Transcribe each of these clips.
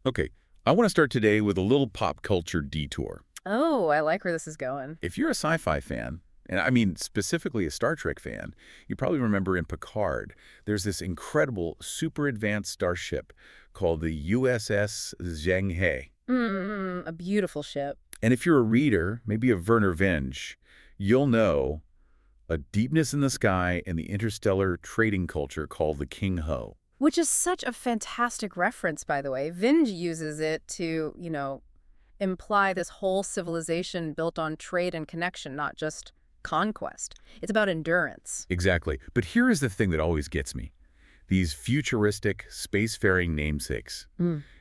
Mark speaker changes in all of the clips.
Speaker 1: Okay, I want to start today with a little pop culture detour.
Speaker 2: Oh, I like where this is going.
Speaker 1: If you're a sci-fi fan, and I mean specifically a Star Trek fan, you probably remember in Picard, there's this incredible super advanced starship called the USS Zheng He.
Speaker 2: A beautiful ship.
Speaker 1: And if you're a reader, maybe of Werner Vinge, you'll know a deepness in the sky and the interstellar trading culture called the King Ho.
Speaker 2: Which is such a fantastic reference, by the way. Vinge uses it to, imply this whole civilization built on trade and connection, not just conquest. It's about endurance.
Speaker 1: Exactly. But here is the thing that always gets me. These futuristic, spacefaring namesakes,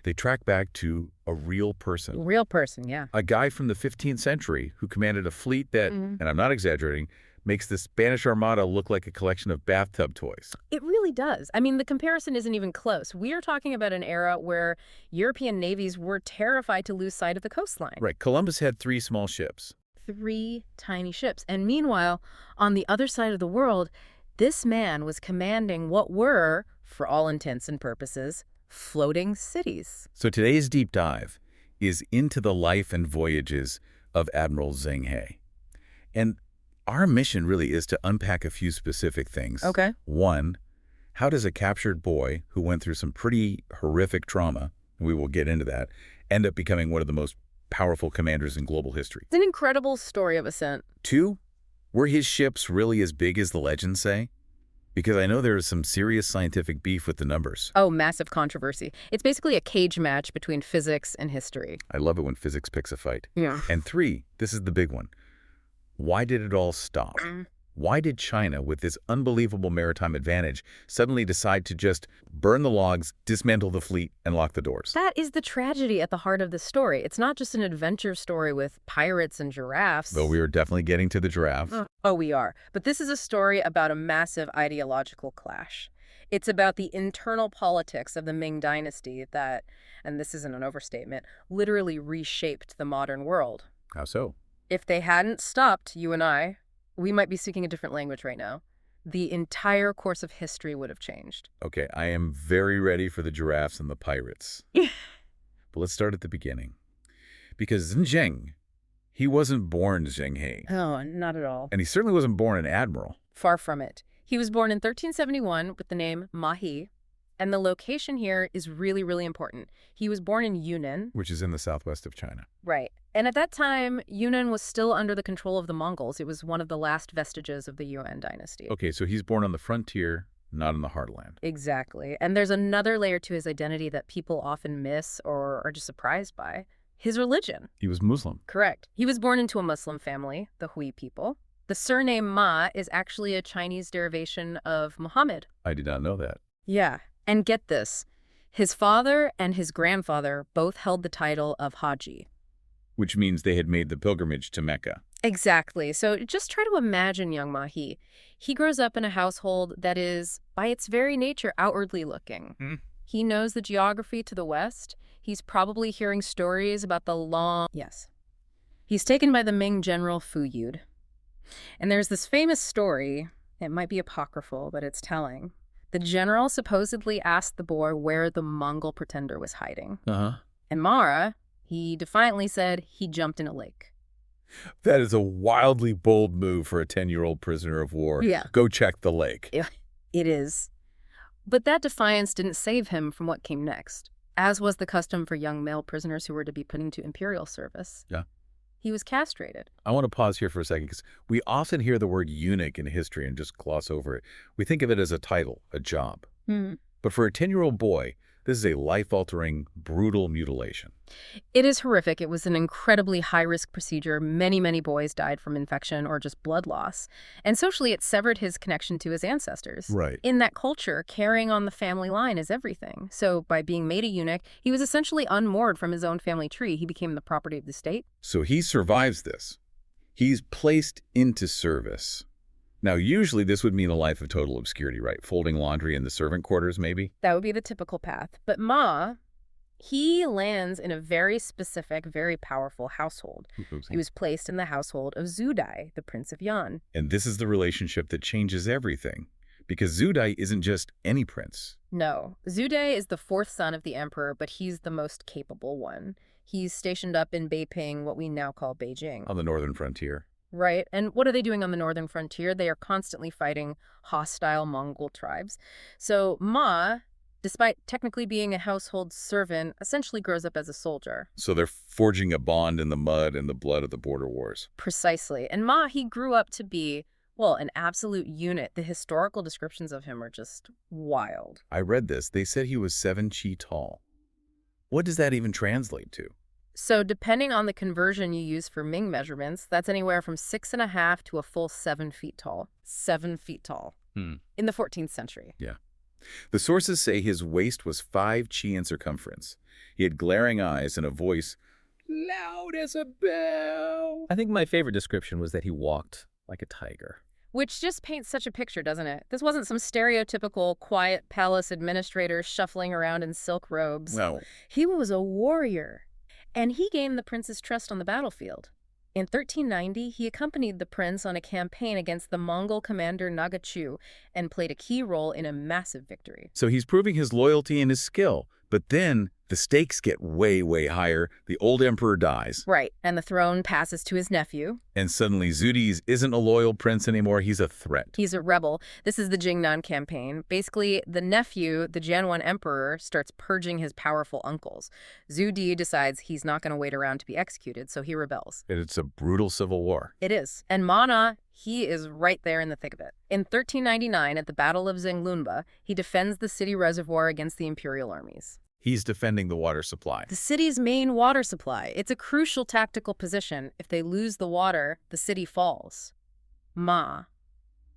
Speaker 1: they track back to a real person.
Speaker 2: Real person, yeah.
Speaker 1: A guy from the 15th century who commanded a fleet that, and I'm not exaggerating, makes the Spanish Armada look like a collection of bathtub toys.
Speaker 2: It really does. I mean, the comparison isn't even close. We are talking about an era where European navies were terrified to lose sight of the coastline.
Speaker 1: Right. Columbus had 3 small ships.
Speaker 2: 3 tiny ships. And meanwhile, on the other side of the world, this man was commanding what were, for all intents and purposes, floating cities.
Speaker 1: So today's deep dive is into the life and voyages of Admiral Zheng He. And our mission really is to unpack a few specific things.
Speaker 2: Okay.
Speaker 1: 1, how does a captured boy who went through some pretty horrific trauma, and we will get into that, end up becoming one of the most powerful commanders in global history?
Speaker 2: It's an incredible story of ascent.
Speaker 1: 2, were his ships really as big as the legends say? Because I know there is some serious scientific beef with the numbers.
Speaker 2: Oh, massive controversy. It's basically a cage match between physics and history.
Speaker 1: I love it when physics picks a fight.
Speaker 2: Yeah.
Speaker 1: And 3, this is the big one. Why did it all stop? Why did China, with this unbelievable maritime advantage, suddenly decide to just burn the logs, dismantle the fleet, and lock the doors?
Speaker 2: That is the tragedy at the heart of the story. It's not just an adventure story with pirates and giraffes.
Speaker 1: Though we are definitely getting to the giraffe.
Speaker 2: Oh, we are. But this is a story about a massive ideological clash. It's about the internal politics of the Ming dynasty that, and this isn't an overstatement, literally reshaped the modern world.
Speaker 1: How so?
Speaker 2: If they hadn't stopped you and I, we might be speaking a different language right now. The entire course of history would have changed.
Speaker 1: Okay, I am very ready for the giraffes and the pirates. But let's start at the beginning. Because Zheng, he wasn't born Zheng He.
Speaker 2: Oh, not at all.
Speaker 1: And he certainly wasn't born an admiral.
Speaker 2: Far from it. He was born in 1371 with the name Ma He, and the location here is really, really important. He was born in Yunnan.
Speaker 1: Which is in the southwest of China.
Speaker 2: Right. And at that time, Yunnan was still under the control of the Mongols. It was one of the last vestiges of the Yuan dynasty.
Speaker 1: Okay, so he's born on the frontier, not in the heartland.
Speaker 2: Exactly. And there's another layer to his identity that people often miss or are just surprised by. His religion.
Speaker 1: He was Muslim.
Speaker 2: Correct. He was born into a Muslim family, the Hui people. The surname Ma is actually a Chinese derivation of Muhammad.
Speaker 1: I did not know that.
Speaker 2: Yeah. And get this. His father and his grandfather both held the title of Haji.
Speaker 1: Which means they had made the pilgrimage to Mecca.
Speaker 2: Exactly. So just try to imagine young Ma He. He grows up in a household that is, by its very nature, outwardly looking. He knows the geography to the west. He's probably hearing stories about the long... Yes. He's taken by the Ming general Fu Yud. And there's this famous story, it might be apocryphal, but it's telling. The general supposedly asked the boy where the Mongol pretender was hiding. And Mara... he defiantly said he jumped in a lake.
Speaker 1: That is a wildly bold move for a 10-year-old prisoner of war.
Speaker 2: Yeah.
Speaker 1: Go check the lake.
Speaker 2: It is. But that defiance didn't save him from what came next, as was the custom for young male prisoners who were to be put into imperial service.
Speaker 1: Yeah.
Speaker 2: He was castrated.
Speaker 1: I want to pause here for a second because we often hear the word eunuch in history and just gloss over it. We think of it as a title, a job. But for a 10-year-old boy, this is a life-altering, brutal mutilation.
Speaker 2: It is horrific. It was an incredibly high-risk procedure. Many, many boys died from infection or just blood loss. And socially, it severed his connection to his ancestors.
Speaker 1: Right.
Speaker 2: In that culture, carrying on the family line is everything. So by being made a eunuch, he was essentially unmoored from his own family tree. He became the property of the state.
Speaker 1: So he survives this. He's placed into service. Now, usually this would mean a life of total obscurity, right? Folding laundry in the servant quarters, maybe?
Speaker 2: That would be the typical path. But Ma, he lands in a very specific, very powerful household. He was placed in the household of Zhu Dai, the Prince of Yan.
Speaker 1: And this is the relationship that changes everything. because Zhu Dai isn't just any prince.
Speaker 2: No, Zhu Dai is the fourth son of the emperor, but he's the most capable one. He's stationed up in Beiping, what we now call Beijing.
Speaker 1: On the northern frontier.
Speaker 2: Right. And what are they doing on the northern frontier? They are constantly fighting hostile Mongol tribes. So Ma, despite technically being a household servant, essentially grows up as a soldier.
Speaker 1: So they're forging a bond in the mud and the blood of the border wars.
Speaker 2: Precisely. And Ma, he grew up to be, well, an absolute unit. The historical descriptions of him are just wild.
Speaker 1: I read this. They said he was 7 chi tall. What does that even translate to?
Speaker 2: So depending on the conversion you use for Ming measurements, that's anywhere from 6.5 to a full 7 feet tall. 7 feet tall. In the 14th century.
Speaker 1: Yeah. The sources say his waist was 5 chi in circumference. He had glaring eyes and a voice loud as a bell.
Speaker 3: I think my favorite description was that he walked like a tiger.
Speaker 2: Which just paints such a picture, doesn't it? This wasn't some stereotypical quiet palace administrator shuffling around in silk robes.
Speaker 1: No.
Speaker 2: He was a warrior. And he gained the prince's trust on the battlefield. In 1390, he accompanied the prince on a campaign against the Mongol commander Nagachu and played a key role in a massive victory.
Speaker 1: So he's proving his loyalty and his skill. But then the stakes get way, way higher. The old emperor dies.
Speaker 2: Right, and the throne passes to his nephew.
Speaker 1: And suddenly Zhu Dai isn't a loyal prince anymore. He's a threat.
Speaker 2: He's a rebel. This is the Jingnan campaign. Basically, the nephew, the Jianwen emperor, starts purging his powerful uncles. Zhu Dai decides he's not going to wait around to be executed, so he rebels.
Speaker 1: It's a brutal civil war.
Speaker 2: It is. And Mana, he is right there in the thick of it. In 1399, at the Battle of Zhenglunba, he defends the city reservoir against the imperial armies.
Speaker 1: He's defending the water supply.
Speaker 2: The city's main water supply. It's a crucial tactical position. If they lose the water, the city falls. Ma,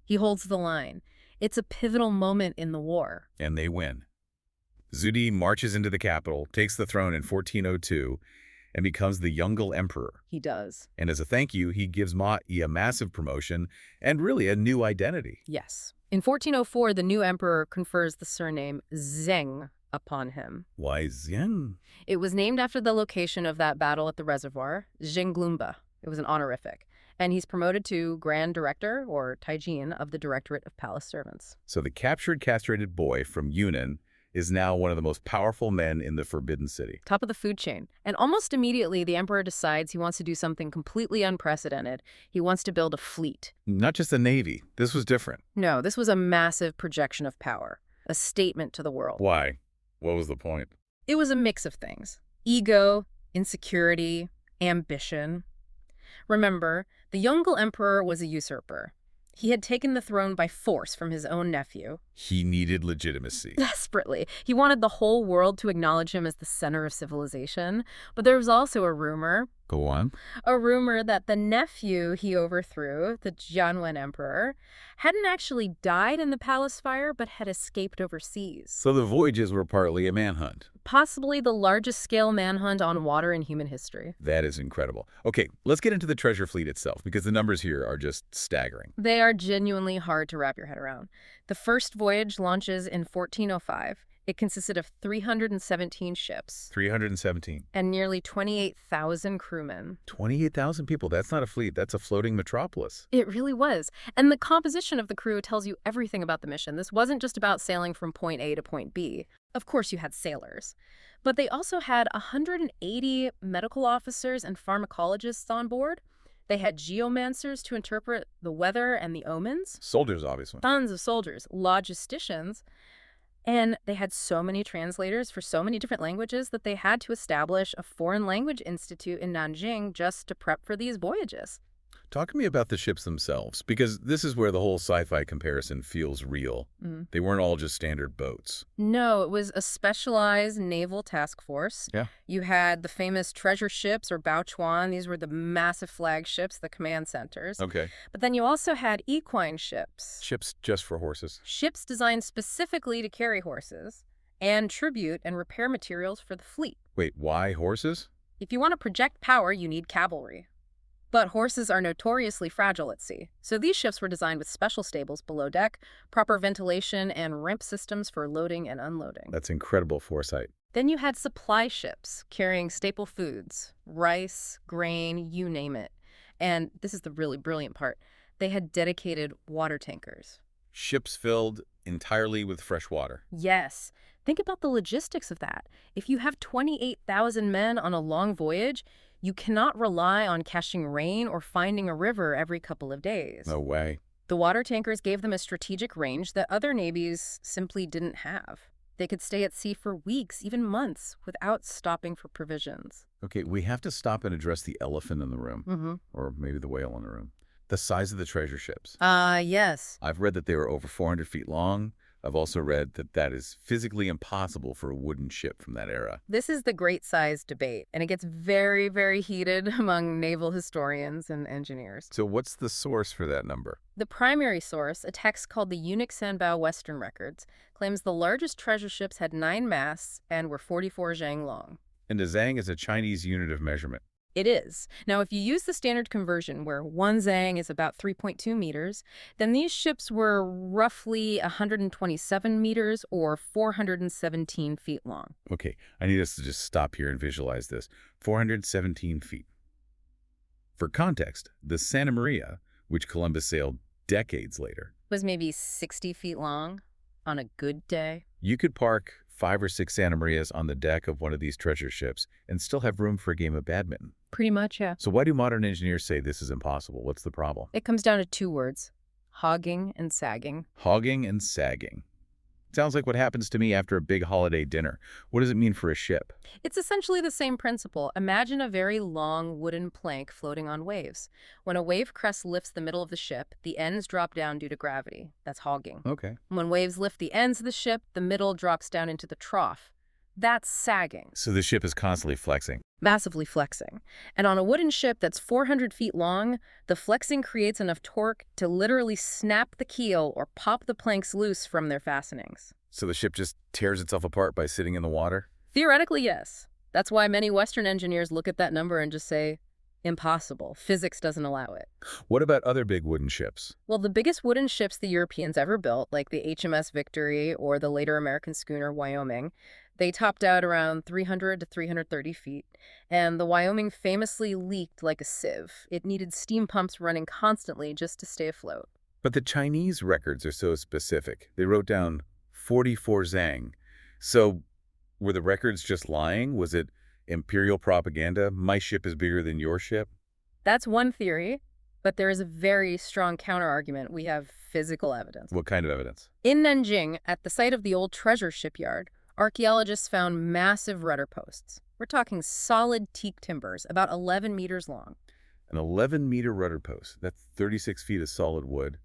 Speaker 2: he holds the line. It's a pivotal moment in the war.
Speaker 1: And they win. Zhu Dai marches into the capital, takes the throne in 1402, and becomes the Yongle Emperor.
Speaker 2: He does.
Speaker 1: And as a thank you, he gives Ma Yi a massive promotion and really a new identity.
Speaker 2: Yes. In 1404, the new emperor confers the surname Zheng upon him.
Speaker 1: Why Zheng?
Speaker 2: It was named after the location of that battle at the reservoir, Zhenglunba. It was an honorific. And he's promoted to Grand Director, or Taijin, of the Directorate of Palace Servants.
Speaker 1: So the captured, castrated boy from Yunnan is now one of the most powerful men in the Forbidden City.
Speaker 2: Top of the food chain. And almost immediately, the emperor decides he wants to do something completely unprecedented. He wants to build a fleet.
Speaker 1: Not just a navy. This was different.
Speaker 2: No, this was a massive projection of power. A statement to the world.
Speaker 1: Why? What was the point?
Speaker 2: It was a mix of things. Ego, insecurity, ambition. Remember, the Yongle Emperor was a usurper. He had taken the throne by force from his own nephew.
Speaker 1: He needed legitimacy.
Speaker 2: Desperately. He wanted the whole world to acknowledge him as the center of civilization. But there was also a rumor.
Speaker 1: Go on.
Speaker 2: A rumor that the nephew he overthrew, the Jianwen Emperor, hadn't actually died in the palace fire, but had escaped overseas.
Speaker 1: So the voyages were partly a manhunt.
Speaker 2: Possibly the largest scale manhunt on water in human history.
Speaker 1: That is incredible. Okay, let's get into the treasure fleet itself, because the numbers here are just staggering.
Speaker 2: They are genuinely hard to wrap your head around. The first voyage launches in 1405. It consisted of 317 ships.
Speaker 1: 317.
Speaker 2: And nearly 28,000 crewmen.
Speaker 1: 28,000 people. That's not a fleet. That's a floating metropolis.
Speaker 2: It really was. And the composition of the crew tells you everything about the mission. This wasn't just about sailing from point A to point B. Of course, you had sailors. But they also had 180 medical officers and pharmacologists on board. They had geomancers to interpret the weather and the omens.
Speaker 1: Soldiers, obviously.
Speaker 2: Tons of soldiers. Logisticians. And they had so many translators for so many different languages that they had to establish a foreign language institute in Nanjing just to prep for these voyages.
Speaker 1: Talk to me about the ships themselves, because this is where the whole sci-fi comparison feels real. They weren't all just standard boats.
Speaker 2: No, it was a specialized naval task force.
Speaker 1: Yeah.
Speaker 2: You had the famous treasure ships, or Bao Chuan. These were the massive flagships, the command centers.
Speaker 1: Okay.
Speaker 2: But then you also had equine ships.
Speaker 1: Ships just for horses.
Speaker 2: Ships designed specifically to carry horses and tribute and repair materials for the fleet.
Speaker 1: Wait, why horses?
Speaker 2: If you want to project power, you need cavalry. But horses are notoriously fragile at sea, so these ships were designed with special stables below deck, proper ventilation, and ramp systems for loading and unloading.
Speaker 1: That's incredible foresight.
Speaker 2: Then you had supply ships carrying staple foods, rice, grain, you name it. And this is the really brilliant part. They had dedicated water tankers.
Speaker 1: Ships filled entirely with fresh water.
Speaker 2: Yes. Think about the logistics of that. If you have 28,000 men on a long voyage, you cannot rely on catching rain or finding a river every couple of days.
Speaker 1: No way.
Speaker 2: The water tankers gave them a strategic range that other navies simply didn't have. They could stay at sea for weeks, even months, without stopping for provisions.
Speaker 1: Okay, we have to stop and address the elephant in the room, or maybe the whale in the room. The size of the treasure ships.
Speaker 2: Yes.
Speaker 1: I've read that they were over 400 feet long. I've also read that that is physically impossible for a wooden ship from that era.
Speaker 2: This is the great size debate, and it gets very, very heated among naval historians and engineers.
Speaker 1: So what's the source for that number?
Speaker 2: The primary source, a text called the Eunuch Western Records, claims the largest treasure ships had 9 masts and were 44 zhang long.
Speaker 1: And a zhang is a Chinese unit of measurement.
Speaker 2: It is. Now, if you use the standard conversion, where 1 zhang is about 3.2 meters, then these ships were roughly 127 meters or 417 feet long.
Speaker 1: Okay, I need us to just stop here and visualize this. 417 feet. For context, the Santa Maria, which Columbus sailed decades later,
Speaker 2: Was maybe 60 feet long on a good day.
Speaker 1: you could park 5 or 6 Santa Marias on the deck of one of these treasure ships and still have room for a game of badminton.
Speaker 2: Pretty much, yeah.
Speaker 1: So why do modern engineers say this is impossible? What's the problem?
Speaker 2: It comes down to 2 words: hogging and sagging.
Speaker 1: Hogging and sagging. Sounds like what happens to me after a big holiday dinner. What does it mean for a ship?
Speaker 2: It's essentially the same principle. Imagine a very long wooden plank floating on waves. When a wave crest lifts the middle of the ship, the ends drop down due to gravity. That's hogging.
Speaker 1: Okay.
Speaker 2: When waves lift the ends of the ship, the middle drops down into the trough. That's sagging.
Speaker 1: So the ship is constantly flexing.
Speaker 2: Massively flexing. And on a wooden ship that's 400 feet long, the flexing creates enough torque to literally snap the keel or pop the planks loose from their fastenings.
Speaker 1: So the ship just tears itself apart by sitting in the water?
Speaker 2: Theoretically, yes. That's why many Western engineers look at that number and just say, impossible. Physics doesn't allow it.
Speaker 1: What about other big wooden ships?
Speaker 2: Well, the biggest wooden ships the Europeans ever built, like the HMS Victory or the later American schooner Wyoming, they topped out around 300 to 330 feet, and the Wyoming famously leaked like a sieve. It needed steam pumps running constantly just to stay afloat.
Speaker 1: But the Chinese records are so specific. They wrote down 44 zhang. So were the records just lying? Was it imperial propaganda? My ship is bigger than your ship?
Speaker 2: That's one theory, but there is a very strong counterargument. We have physical evidence.
Speaker 1: What kind of evidence?
Speaker 2: In Nanjing, at the site of the old treasure shipyard, archaeologists found massive rudder posts. We're talking solid teak timbers, about 11 meters long.
Speaker 1: An 11-meter rudder post. That's 36 feet of solid wood,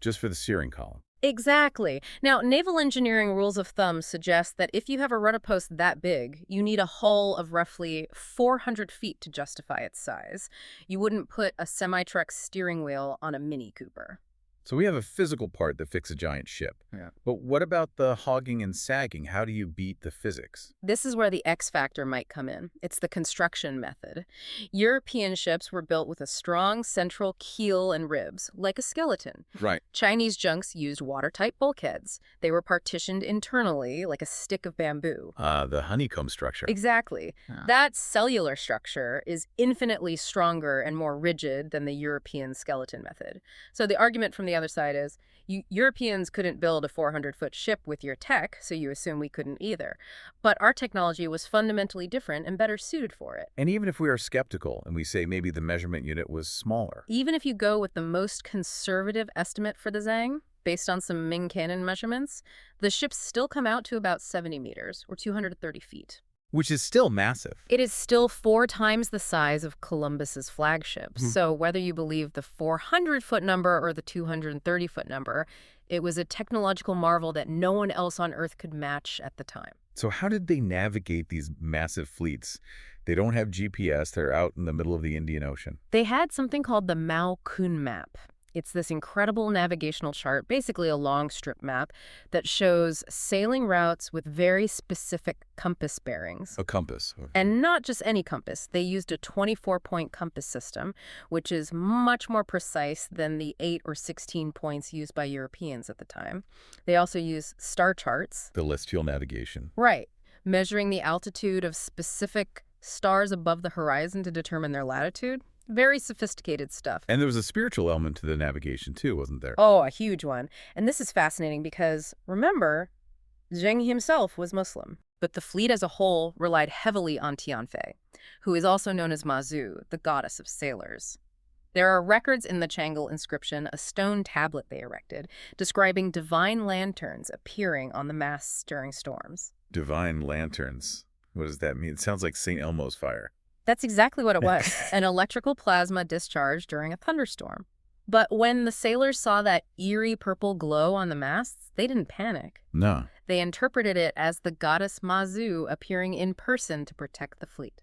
Speaker 1: just for the steering column.
Speaker 2: Exactly. Now, naval engineering rules of thumb suggest that if you have a rudder post that big, you need a hull of roughly 400 feet to justify its size. You wouldn't put a semi-truck steering wheel on a Mini Cooper.
Speaker 1: So we have a physical part that fixes a giant ship.
Speaker 3: Yeah.
Speaker 1: But what about the hogging and sagging? How do you beat the physics?
Speaker 2: This is where the X factor might come in. It's the construction method. European ships were built with a strong central keel and ribs, like a skeleton.
Speaker 1: Right.
Speaker 2: Chinese junks used watertight bulkheads. They were partitioned internally, like a stick of bamboo.
Speaker 1: The honeycomb structure.
Speaker 2: Exactly.
Speaker 3: Yeah.
Speaker 2: That cellular structure is infinitely stronger and more rigid than the European skeleton method. So the argument from the other side is, Europeans couldn't build a 400-foot ship with your tech, so you assume we couldn't either. But our technology was fundamentally different and better suited for it.
Speaker 1: And even if we are skeptical and we say maybe the measurement unit was smaller.
Speaker 2: Even if you go with the most conservative estimate for the Zhang, based on some Ming cannon measurements, the ships still come out to about 70 meters, or 230 feet.
Speaker 1: Which is still massive.
Speaker 2: It is still 4 times the size of Columbus's flagship. So whether you believe the 400-foot number or the 230-foot number, it was a technological marvel that no one else on Earth could match at the time.
Speaker 1: So how did they navigate these massive fleets? They don't have GPS. They're out in the middle of the Indian Ocean.
Speaker 2: They had something called the Bao Chuan map. It's this incredible navigational chart, basically a long strip map, that shows sailing routes with very specific compass bearings.
Speaker 1: A compass.
Speaker 2: And not just any compass. They used a 24-point compass system, which is much more precise than the 8 or 16 points used by Europeans at the time. They also use star charts.
Speaker 1: The celestial navigation.
Speaker 2: Right. Measuring the altitude of specific stars above the horizon to determine their latitude. Very sophisticated stuff.
Speaker 1: And there was a spiritual element to the navigation too, wasn't there?
Speaker 2: Oh, a huge one. And this is fascinating because, remember, Zheng himself was Muslim. But the fleet as a whole relied heavily on Tianfei, who is also known as Mazu, the goddess of sailors. There are records in the Yongle inscription, a stone tablet they erected, describing divine lanterns appearing on the masts during storms.
Speaker 1: Divine lanterns. What does that mean? It sounds like St. Elmo's fire.
Speaker 2: That's exactly what it was, an electrical plasma discharge during a thunderstorm. But when the sailors saw that eerie purple glow on the masts, they didn't panic.
Speaker 1: No.
Speaker 2: They interpreted it as the goddess Mazu appearing in person to protect the fleet.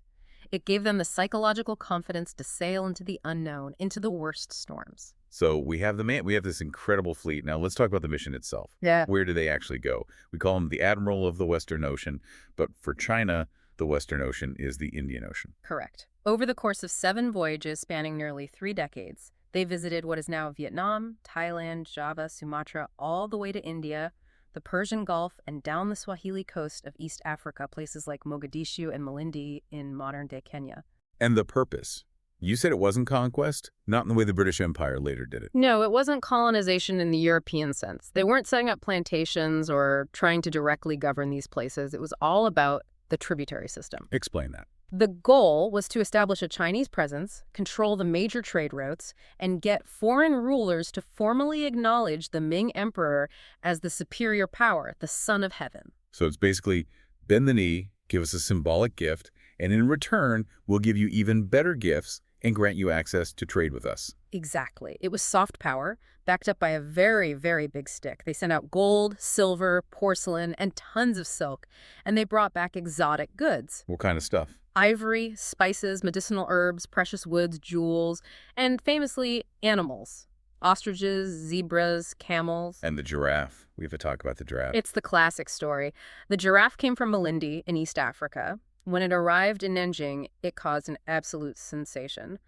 Speaker 2: It gave them the psychological confidence to sail into the unknown, into the worst storms.
Speaker 1: So we have this incredible fleet. Now let's talk about the mission itself.
Speaker 2: Yeah.
Speaker 1: Where do they actually go? We call him the Admiral of the Western Ocean, but for China, the Western Ocean is the Indian Ocean.
Speaker 2: Correct. Over the course of 7 voyages spanning nearly 3 decades, they visited what is now Vietnam, Thailand, Java, Sumatra, all the way to India, the Persian Gulf, and down the Swahili coast of East Africa, places like Mogadishu and Malindi in modern-day Kenya.
Speaker 1: And the purpose? You said it wasn't conquest? Not in the way the British Empire later did it.
Speaker 2: No, it wasn't colonization in the European sense. They weren't setting up plantations or trying to directly govern these places. It was all about the tributary system.
Speaker 1: Explain that.
Speaker 2: The goal was to establish a Chinese presence, control the major trade routes, and get foreign rulers to formally acknowledge the Ming Emperor as the superior power, the son of heaven.
Speaker 1: So it's basically bend the knee, give us a symbolic gift, and in return, we'll give you even better gifts and grant you access to trade with us.
Speaker 2: Exactly. It was soft power, backed up by a very, very big stick. They sent out gold, silver, porcelain, and tons of silk, and they brought back exotic goods.
Speaker 1: What kind of stuff?
Speaker 2: Ivory, spices, medicinal herbs, precious woods, jewels, and famously, animals. Ostriches, zebras, camels.
Speaker 1: And the giraffe. We have to talk about the giraffe.
Speaker 2: It's the classic story. The giraffe came from Malindi in East Africa. When it arrived in Nanjing, it caused an absolute sensation.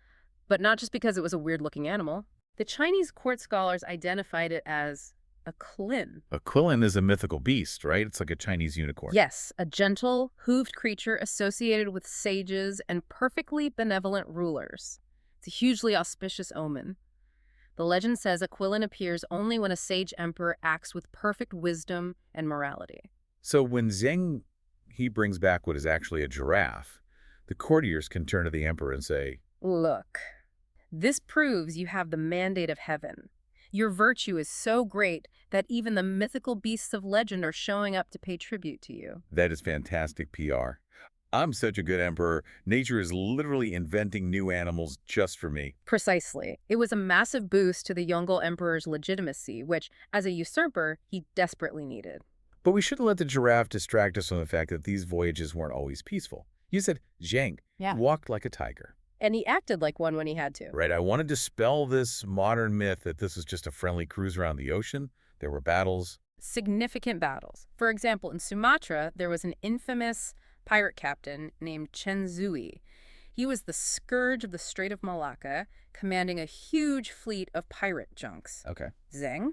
Speaker 2: But not just because it was a weird-looking animal. The Chinese court scholars identified it as a qilin.
Speaker 1: A qilin is a mythical beast, right? It's like a Chinese unicorn.
Speaker 2: Yes, a gentle, hooved creature associated with sages and perfectly benevolent rulers. It's a hugely auspicious omen. The legend says a qilin appears only when a sage emperor acts with perfect wisdom and morality.
Speaker 1: So when Zheng He brings back what is actually a giraffe, the courtiers can turn to the emperor and say,
Speaker 2: Look, this proves you have the mandate of heaven. Your virtue is so great that even the mythical beasts of legend are showing up to pay tribute to you.
Speaker 1: That is fantastic PR. I'm such a good emperor. Nature is literally inventing new animals just for me.
Speaker 2: Precisely. It was a massive boost to the Yongle Emperor's legitimacy, which, as a usurper, he desperately needed.
Speaker 1: But we shouldn't let the giraffe distract us from the fact that these voyages weren't always peaceful. You said Zheng walked like a tiger.
Speaker 2: And he acted like one when he had to.
Speaker 1: Right. I want to dispel this modern myth that this was just a friendly cruise around the ocean. There were battles.
Speaker 2: Significant battles. For example, in Sumatra, there was an infamous pirate captain named Chen Zui. He was the scourge of the Strait of Malacca, commanding a huge fleet of pirate junks.
Speaker 1: Okay.
Speaker 2: Zheng?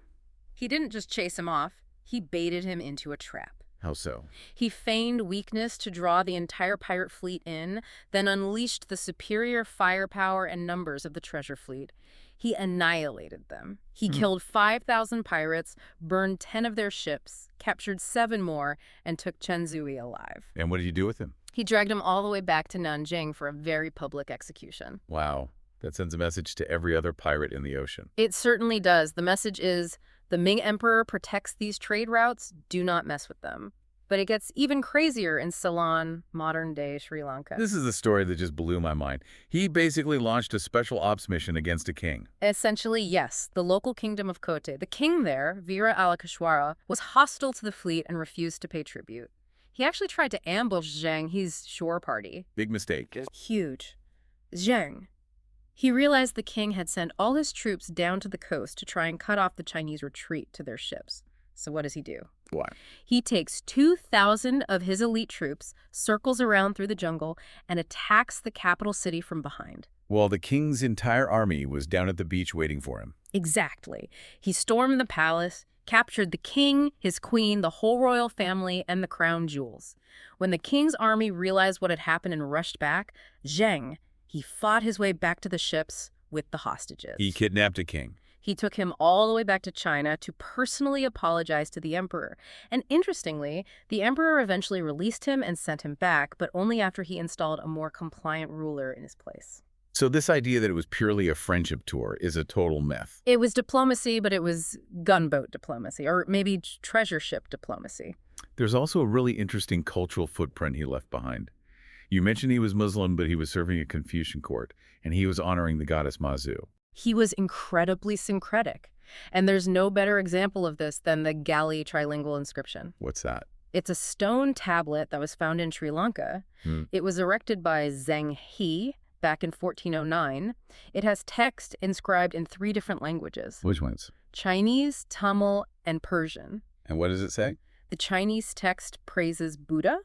Speaker 2: He didn't just chase him off. He baited him into a trap.
Speaker 1: How so?
Speaker 2: He feigned weakness to draw the entire pirate fleet in, then unleashed the superior firepower and numbers of the treasure fleet. He annihilated them. He killed 5,000 pirates, burned 10 of their ships, captured 7 more, and took Chen Zui alive.
Speaker 1: And what did you do with him?
Speaker 2: He dragged him all the way back to Nanjing for a very public execution.
Speaker 1: Wow. That sends a message to every other pirate in the ocean.
Speaker 2: It certainly does. The message is, the Ming Emperor protects these trade routes. Do not mess with them. But it gets even crazier in Ceylon, modern-day Sri Lanka.
Speaker 1: This is the story that just blew my mind. He basically launched a special ops mission against a king.
Speaker 2: Essentially, yes. The local kingdom of Kotte. The king there, Veera Alakeshwara, was hostile to the fleet and refused to pay tribute. He actually tried to ambush Zheng He's shore party.
Speaker 1: Big mistake.
Speaker 2: Huge. Zheng. He realized the king had sent all his troops down to the coast to try and cut off the Chinese retreat to their ships. So what does he do?
Speaker 1: What?
Speaker 2: He takes 2,000 of his elite troops, circles around through the jungle, and attacks the capital city from behind.
Speaker 1: Well, the king's entire army was down at the beach waiting for him.
Speaker 2: Exactly. He stormed the palace, captured the king, his queen, the whole royal family, and the crown jewels. When the king's army realized what had happened and rushed back, Zheng, He fought his way back to the ships with the hostages.
Speaker 1: He kidnapped a king.
Speaker 2: He took him all the way back to China to personally apologize to the emperor. And interestingly, the emperor eventually released him and sent him back, but only after he installed a more compliant ruler in his place.
Speaker 1: So this idea that it was purely a friendship tour is a total myth.
Speaker 2: It was diplomacy, but it was gunboat diplomacy, or maybe treasure ship diplomacy.
Speaker 1: There's also a really interesting cultural footprint he left behind. You mentioned he was Muslim, but he was serving a Confucian court, and he was honoring the goddess Mazu.
Speaker 2: He was incredibly syncretic. And there's no better example of this than the Gali trilingual inscription.
Speaker 1: What's that?
Speaker 2: It's a stone tablet that was found in Sri Lanka. It was erected by Zheng He back in 1409. It has text inscribed in 3 different languages.
Speaker 1: Which ones?
Speaker 2: Chinese, Tamil, and Persian.
Speaker 1: And what does it say?
Speaker 2: The Chinese text praises Buddha.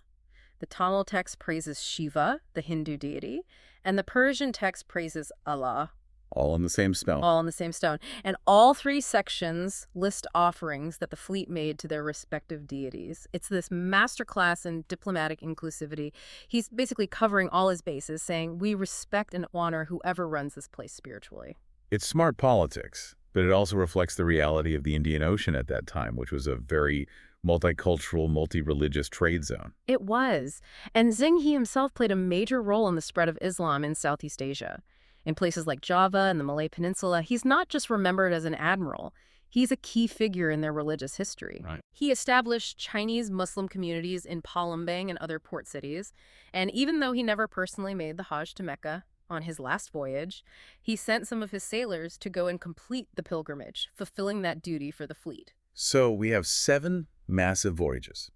Speaker 2: The Tamil text praises Shiva, the Hindu deity. And the Persian text praises Allah.
Speaker 1: All in the same spell.
Speaker 2: All in the same stone. And all 3 sections list offerings that the fleet made to their respective deities. It's this masterclass in diplomatic inclusivity. He's basically covering all his bases, saying we respect and honor whoever runs this place spiritually.
Speaker 1: It's smart politics, but it also reflects the reality of the Indian Ocean at that time, which was a very multicultural, multi-religious trade zone.
Speaker 2: It was. And Zheng He himself played a major role in the spread of Islam in Southeast Asia. In places like Java and the Malay Peninsula, he's not just remembered as an admiral. He's a key figure in their religious history.
Speaker 1: Right.
Speaker 2: He established Chinese Muslim communities in Palembang and other port cities. And even though he never personally made the Hajj to Mecca on his last voyage, he sent some of his sailors to go and complete the pilgrimage, fulfilling that duty for the fleet.
Speaker 1: So we have 7 massive voyages,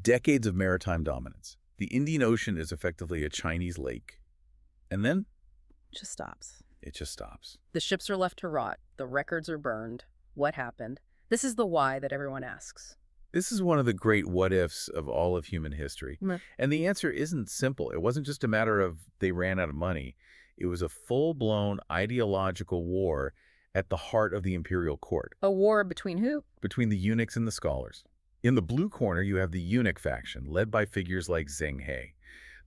Speaker 1: decades of maritime dominance. The Indian Ocean is effectively a Chinese lake. And then
Speaker 2: Just stops.
Speaker 1: it just stops.
Speaker 2: The ships are left to rot. The records are burned. What happened? This is the why that everyone asks.
Speaker 1: This is one of the great what-ifs of all of human history.
Speaker 2: Mm.
Speaker 1: And the answer isn't simple. It wasn't just a matter of they ran out of money. It was a full-blown ideological war at the heart of the imperial court.
Speaker 2: A war between who?
Speaker 1: Between the eunuchs and the scholars. In the blue corner, you have the eunuch faction, led by figures like Zheng He.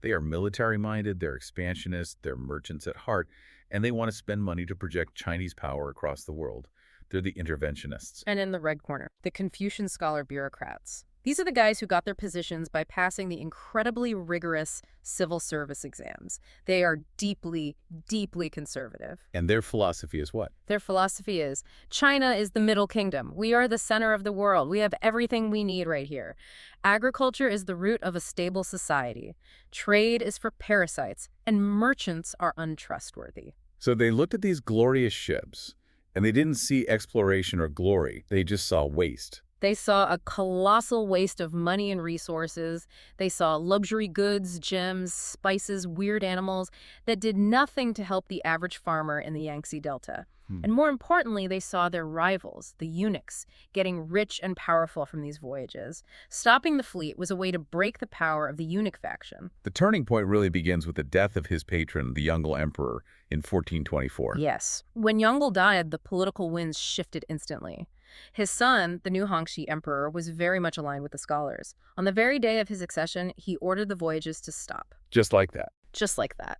Speaker 1: They are military-minded, they're expansionists, they're merchants at heart, and they want to spend money to project Chinese power across the world. They're the interventionists.
Speaker 2: And in the red corner, the Confucian scholar bureaucrats. These are the guys who got their positions by passing the incredibly rigorous civil service exams. They are deeply, deeply conservative.
Speaker 1: And their philosophy is what?
Speaker 2: Their philosophy is, China is the middle kingdom. We are the center of the world. We have everything we need right here. Agriculture is the root of a stable society. Trade is for parasites, and merchants are untrustworthy.
Speaker 1: So they looked at these glorious ships, and they didn't see exploration or glory. They just saw waste.
Speaker 2: They saw a colossal waste of money and resources. They saw luxury goods, gems, spices, weird animals that did nothing to help the average farmer in the Yangtze Delta. And more importantly, they saw their rivals, the eunuchs, getting rich and powerful from these voyages. Stopping the fleet was a way to break the power of the eunuch faction.
Speaker 1: The turning point really begins with the death of his patron, the Yongle Emperor, in 1424.
Speaker 2: Yes. When Yongle died, the political winds shifted instantly. His son, the new Yongle Emperor, was very much aligned with the scholars. On the very day of his accession, he ordered the voyages to stop.
Speaker 1: Just like that.
Speaker 2: Just like that.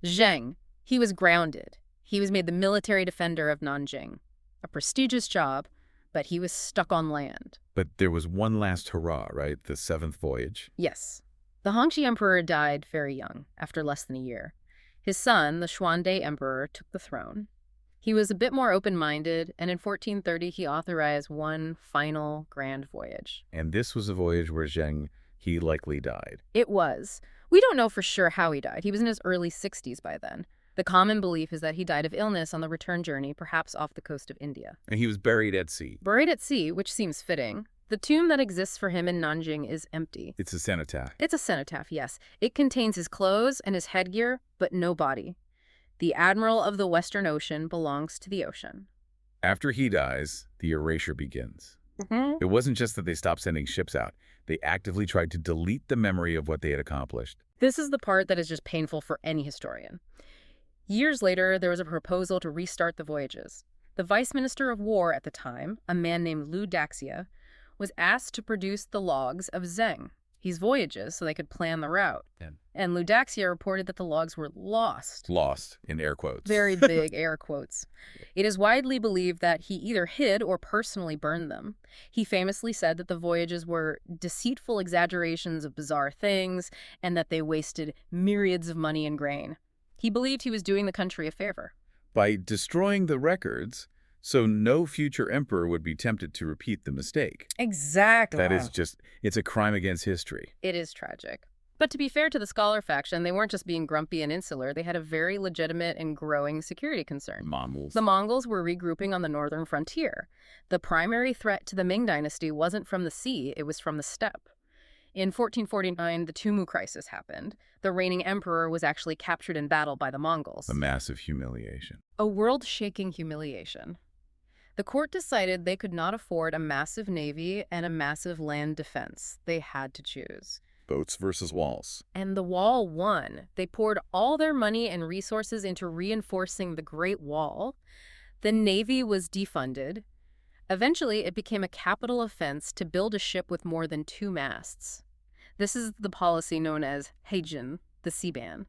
Speaker 2: Zheng, he was grounded. He was made the military defender of Nanjing. A prestigious job, but he was stuck on land.
Speaker 1: But there was one last hurrah, right? The 7th voyage.
Speaker 2: Yes. The Yongle Emperor died very young, after less than a year. His son, the Yongle Emperor, took the throne. He was a bit more open-minded, and in 1430 he authorized one final grand voyage.
Speaker 1: And this was a voyage where Zheng He likely died.
Speaker 2: It was. We don't know for sure how he died. He was in his early 60s by then. The common belief is that he died of illness on the return journey, perhaps off the coast of India.
Speaker 1: And he was buried at sea.
Speaker 2: Buried at sea, which seems fitting. The tomb that exists for him in Nanjing is empty.
Speaker 1: It's a cenotaph.
Speaker 2: It's a cenotaph, yes. It contains his clothes and his headgear, but no body. The Admiral of the Western Ocean belongs to the ocean.
Speaker 1: After he dies, the erasure begins. It wasn't just that they stopped sending ships out. They actively tried to delete the memory of what they had accomplished.
Speaker 2: This is the part that is just painful for any historian. Years later, there was a proposal to restart the voyages. The Vice Minister of War at the time, a man named Lu Daxia, was asked to produce the logs of Zheng. His voyages so they could plan the route. And Ludaxia reported that the logs were lost.
Speaker 1: Lost, in air quotes.
Speaker 2: Very big air quotes. It is widely believed that he either hid or personally burned them. He famously said that the voyages were deceitful exaggerations of bizarre things and that they wasted myriads of money and grain. He believed he was doing the country a favor.
Speaker 1: By destroying the records, so no future emperor would be tempted to repeat the mistake.
Speaker 2: Exactly.
Speaker 1: That is just, it's a crime against history.
Speaker 2: It is tragic. But to be fair to the scholar faction, they weren't just being grumpy and insular. They had a very legitimate and growing security concern.
Speaker 1: Mongols.
Speaker 2: The Mongols were regrouping on the northern frontier. The primary threat to the Ming dynasty wasn't from the sea, it was from the steppe. In 1449, the Tumu crisis happened. The reigning emperor was actually captured in battle by the Mongols.
Speaker 1: A massive humiliation.
Speaker 2: A world-shaking humiliation. The court decided they could not afford a massive navy and a massive land defense. They had to choose.
Speaker 1: Boats versus walls.
Speaker 2: And the wall won. They poured all their money and resources into reinforcing the Great Wall. The navy was defunded. Eventually, it became a capital offense to build a ship with more than 2 masts. This is the policy known as Heijin, the sea ban.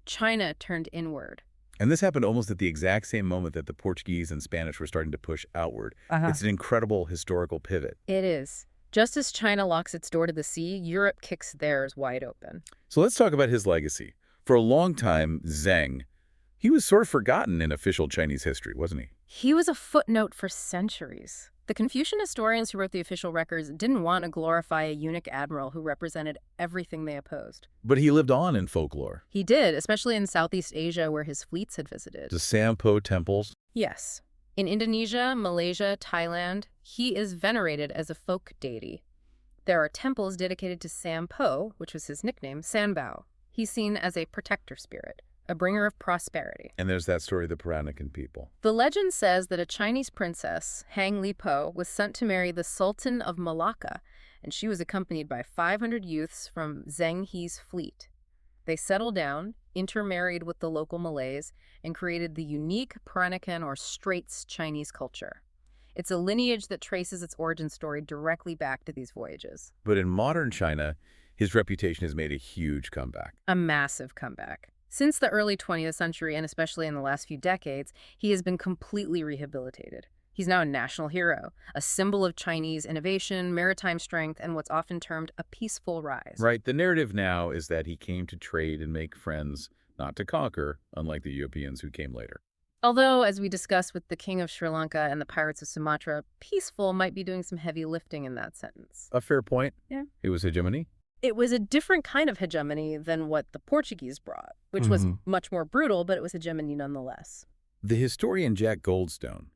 Speaker 2: China turned inward.
Speaker 1: And this happened almost at the exact same moment that the Portuguese and Spanish were starting to push outward. It's an incredible historical pivot.
Speaker 2: It is. Just as China locks its door to the sea, Europe kicks theirs wide open.
Speaker 1: So let's talk about his legacy. For a long time, Zheng, he was sort of forgotten in official Chinese history, wasn't he?
Speaker 2: He was a footnote for centuries. The Confucian historians who wrote the official records didn't want to glorify a eunuch admiral who represented everything they opposed.
Speaker 1: But he lived on in folklore.
Speaker 2: He did, especially in Southeast Asia where his fleets had visited.
Speaker 1: The Sampo temples.
Speaker 2: Yes. In Indonesia, Malaysia, Thailand, he is venerated as a folk deity. There are temples dedicated to Sampo, which was his nickname, Sanbao. He's seen as a protector spirit, a bringer of prosperity.
Speaker 1: And there's that story of the Peranakan people.
Speaker 2: The legend says that a Chinese princess, Hang Li Po, was sent to marry the Sultan of Malacca, and she was accompanied by 500 youths from Zheng He's fleet. They settled down, intermarried with the local Malays, and created the unique Peranakan or Straits Chinese culture. It's a lineage that traces its origin story directly back to these voyages.
Speaker 1: But in modern China, his reputation has made a huge comeback.
Speaker 2: A massive comeback. Since the early 20th century, and especially in the last few decades, he has been completely rehabilitated. He's now a national hero, a symbol of Chinese innovation, maritime strength, and what's often termed a peaceful rise.
Speaker 1: Right. The narrative now is that he came to trade and make friends, not to conquer, unlike the Europeans who came later.
Speaker 2: Although, as we discussed with the King of Sri Lanka and the Pirates of Sumatra, peaceful might be doing some heavy lifting in that sentence.
Speaker 1: A fair point.
Speaker 2: Yeah.
Speaker 1: It was hegemony.
Speaker 2: It was a different kind of hegemony than what the Portuguese brought, which was much more brutal, but it was hegemony nonetheless.
Speaker 1: The historian Jack Goldstone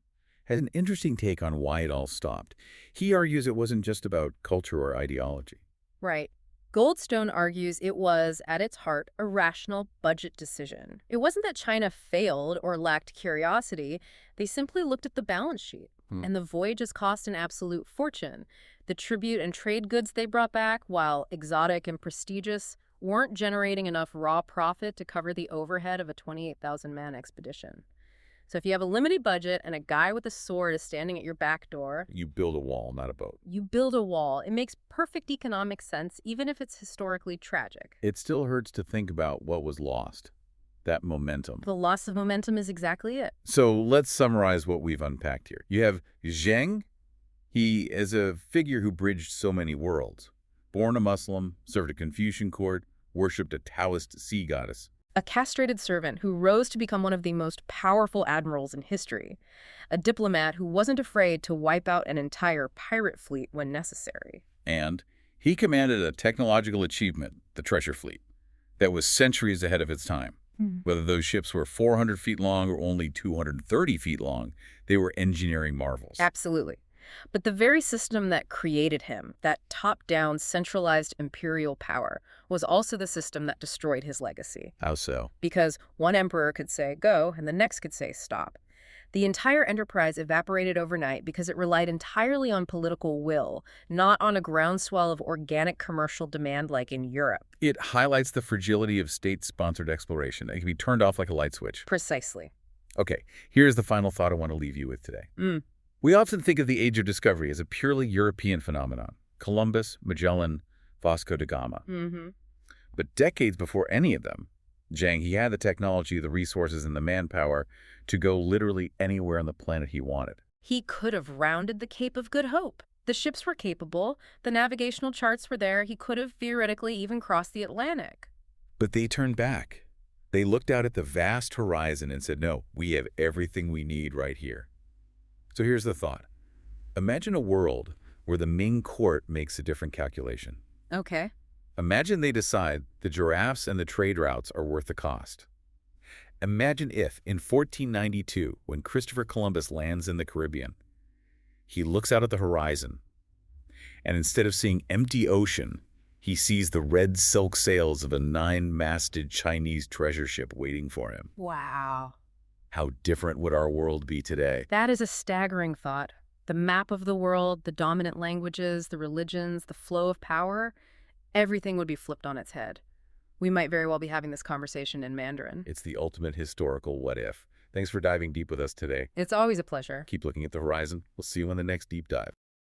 Speaker 1: has an interesting take on why it all stopped. He argues it wasn't just about culture or ideology.
Speaker 2: Right. Goldstone argues it was, at its heart, a rational budget decision. It wasn't that China failed or lacked curiosity. They simply looked at the balance sheet, and the voyages cost an absolute fortune. The tribute and trade goods they brought back, while exotic and prestigious, weren't generating enough raw profit to cover the overhead of a 28,000-man expedition. So if you have a limited budget and a guy with a sword is standing at your back door,
Speaker 1: You build a wall, not a boat.
Speaker 2: you build a wall. It makes perfect economic sense, even if it's historically tragic.
Speaker 1: It still hurts to think about what was lost. That momentum.
Speaker 2: The loss of momentum is exactly it.
Speaker 1: So let's summarize what we've unpacked here. You have Zheng. He is a figure who bridged so many worlds. Born a Muslim, served a Confucian court, worshipped a Taoist sea goddess.
Speaker 2: A castrated servant who rose to become one of the most powerful admirals in history. A diplomat who wasn't afraid to wipe out an entire pirate fleet when necessary.
Speaker 1: And he commanded a technological achievement, the treasure fleet, that was centuries ahead of its time. Whether those ships were 400 feet long or only 230 feet long, they were engineering marvels.
Speaker 2: Absolutely. But the very system that created him, that top-down centralized imperial power, was also the system that destroyed his legacy.
Speaker 1: How so?
Speaker 2: Because one emperor could say go and the next could say stop. The entire enterprise evaporated overnight because it relied entirely on political will, not on a groundswell of organic commercial demand like in Europe.
Speaker 1: It highlights the fragility of state-sponsored exploration. It can be turned off like a light switch.
Speaker 2: Precisely.
Speaker 1: Okay, here's the final thought I want to leave you with today. We often think of the Age of Discovery as a purely European phenomenon. Columbus, Magellan, Vasco da Gama.
Speaker 2: Mm-hmm.
Speaker 1: But decades before any of them, Zheng He had the technology, the resources, and the manpower to go literally anywhere on the planet he wanted.
Speaker 2: He could have rounded the Cape of Good Hope. The ships were capable, the navigational charts were there, he could have theoretically even crossed the Atlantic.
Speaker 1: But they turned back. They looked out at the vast horizon and said, no, we have everything we need right here. So here's the thought. Imagine a world where the Ming court makes a different calculation.
Speaker 2: Okay.
Speaker 1: Imagine they decide the giraffes and the trade routes are worth the cost. Imagine if, in 1492, when Christopher Columbus lands in the Caribbean, he looks out at the horizon, and instead of seeing empty ocean, he sees the red silk sails of a 9-masted Chinese treasure ship waiting for him.
Speaker 2: Wow.
Speaker 1: How different would our world be today?
Speaker 2: That is a staggering thought. The map of the world, the dominant languages, the religions, the flow of power, everything would be flipped on its head. We might very well be having this conversation in Mandarin.
Speaker 1: It's the ultimate historical what if. Thanks for diving deep with us today.
Speaker 2: It's always a pleasure.
Speaker 1: Keep looking at the horizon. We'll see you on the next deep dive.